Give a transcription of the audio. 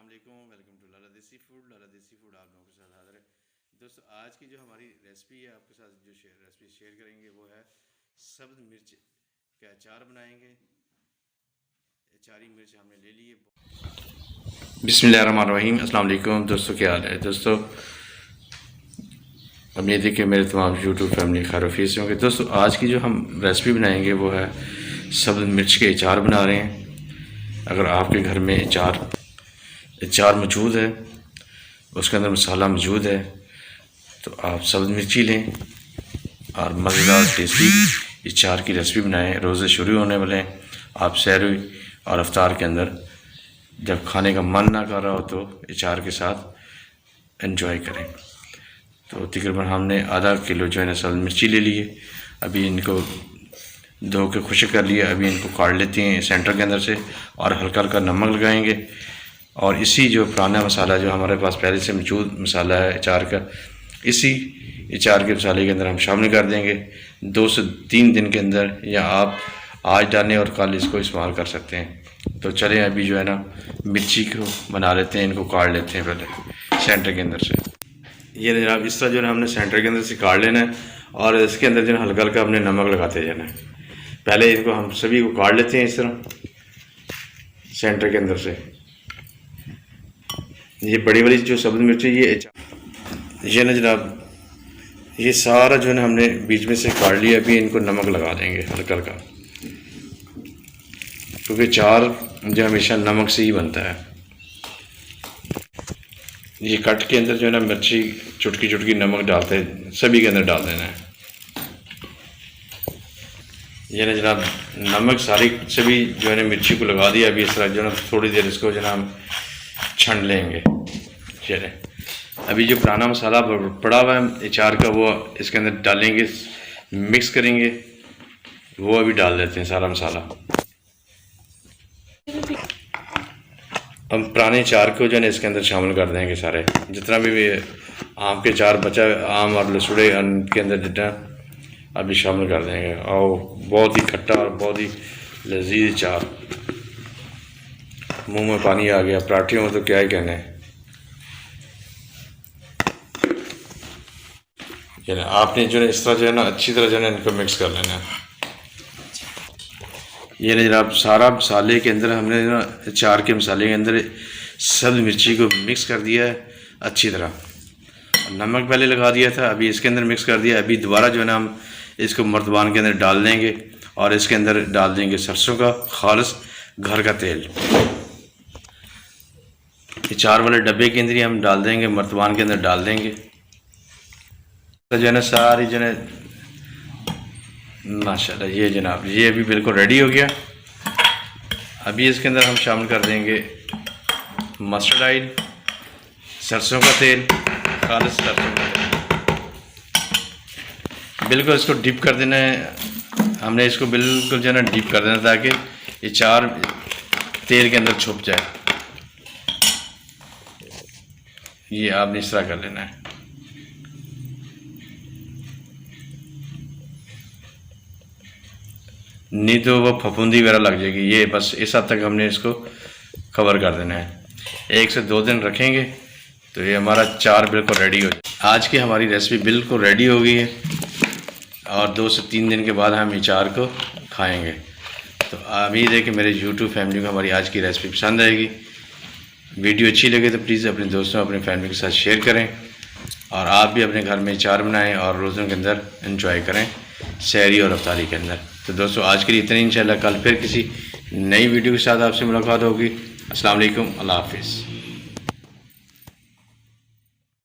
वालेकुम, welcome to लाला देसी food. लाला देसी फूड आप लोगों के साथ हाजिर है। दोस्तों, आज की जो हमारी रेसिपी है, आपके साथ जो रेसिपी शेयर करेंगे वो है सब्ज़ मिर्च का अचार बनाएंगे। अचारी मिर्च हमने ले ली है। बिस्मिल्लाहिर्रहमानिर्रहीम। अस्सलाम वालेकुम दोस्तों, क्या हाल है दोस्तों? उम्मीद है कि मेरे तमाम यूट्यूब फैमिली खैर वफीस होंगे। दोस्तों, आज की जो हम रेसिपी बनाएंगे वो है सब्ज़ मिर्च के अचार बना रहे हैं। अगर आपके घर में अचार मौजूद है, उसके अंदर मसाला मौजूद है, तो आप सब्ज़ मिर्ची लें और मज़ेदार टेस्टी अचार की रेसिपी बनाएं। रोज़े शुरू होने वाले हैं, आप सहरी और अफ्तार के अंदर जब खाने का मन ना कर रहा हो तो अचार के साथ एंजॉय करें। तो तकरीबन हमने आधा किलो जो है ना सब्ज़ मिर्ची ले ली है। अभी इनको धो के खुश्क कर लिया। अभी इनको काट लेते हैं सेंटर के अंदर से और हल्का हल्का नमक लगाएंगे। और इसी जो पुराना मसाला जो हमारे पास पहले से मौजूद मसाला है अचार का, इसी अचार के मसाले के अंदर हम शामिल कर देंगे। 2 से 3 दिन के अंदर, या आप आज डालें और कल इसको इस्तेमाल कर सकते हैं। तो चलें अभी जो है ना मिर्ची को बना लेते हैं। इनको काट लेते हैं पहले सेंटर के अंदर से। ये जनाब इस तरह जो है हमने सेंटर के अंदर से काट लेना है और इसके अंदर जो है हल्का हल्का हमने नमक लगाते जाना है। पहले इनको हम सभी को काट लेते हैं इस तरह सेंटर के अंदर से। ये बड़ी वाली जो सब्ज़ मिर्च है ये ना जनाब, ये सारा जो है ना हमने बीच में से काट लिया। अभी इनको नमक लगा देंगे हल्का हल्का, क्योंकि अचार जो हमेशा नमक से ही बनता है। ये कट के अंदर जो है ना मिर्ची चुटकी चुटकी नमक डालते हैं, सभी के अंदर डाल देना है। ये ना जनाब नमक सारी सभी जो है ना मिर्ची को लगा दिया। अभी इस तरह जो है ना थोड़ी देर इसको जो है ना छन लेंगे। चले अभी जो पुराना मसाला पड़ा हुआ है अचार का वो इसके अंदर डालेंगे, मिक्स करेंगे। वो अभी डाल देते हैं सारा मसाला। हम पुराने अचार को जो है ना इसके अंदर शामिल कर देंगे। सारे जितना भी आम के अचार बचा, आम और लसुड़े के अंदर जितना अभी शामिल कर देंगे। और बहुत ही खट्टा और बहुत ही लजीज अचार, मुंह में पानी आ गया। पराठे में तो क्या ही कहना है। आपने जो है इस तरह जो है ना अच्छी तरह जो है ना इनको मिक्स कर लेना है। ये ना जनाब सारा मसाले के अंदर हमने ना अचार के मसाले के अंदर सब्ज़ मिर्ची को मिक्स कर दिया है अच्छी तरह। नमक पहले लगा दिया था, अभी इसके अंदर मिक्स कर दिया। अभी दोबारा जो है ना हम इसको मर्तबान के अंदर डाल देंगे और इसके अंदर डाल देंगे सरसों का खालिस घर का तेल। अचार वाले डब्बे के अंदर ही हम डाल देंगे, मर्तबान के अंदर डाल देंगे। तो जो है ना सारी जो है माशाल्लाह ये जनाब ये अभी बिल्कुल रेडी हो गया। अभी इसके अंदर हम शामिल कर देंगे मस्टर्ड ऑयल, सरसों का तेल, खालिस सरसों का तेल। बिल्कुल इसको डिप कर देना है। हमने इसको बिल्कुल जो है ना डिप कर देना ताकि अचार तेल के अंदर छुप जाए। ये आपने इस तरह कर लेना है। नहीं तो वो फफूंदी वगैरह लग जाएगी। ये बस इस हद तक हमने इसको कवर कर देना है। 1 से 2 दिन रखेंगे तो ये हमारा अचार बिल्कुल रेडी हो जाए। आज की हमारी रेसिपी बिल्कुल रेडी हो गई है और 2 से 3 दिन के बाद हम अचार को खाएंगे। तो उम्मीद है कि मेरे यूट्यूब फैमिली को हमारी आज की रेसिपी पसंद आएगी। वीडियो अच्छी लगे तो प्लीज़ अपने दोस्तों अपनी फैमिली के साथ शेयर करें और आप भी अपने घर में अचार बनाएं और रोज़ों के अंदर एंजॉय करें, सहरी और अफ्तारी के अंदर। तो दोस्तों आज के लिए इतने, इंशाल्लाह कल फिर किसी नई वीडियो के साथ आपसे मुलाकात होगी। अस्सलाम वालेकुम, अल्लाह हाफिज़।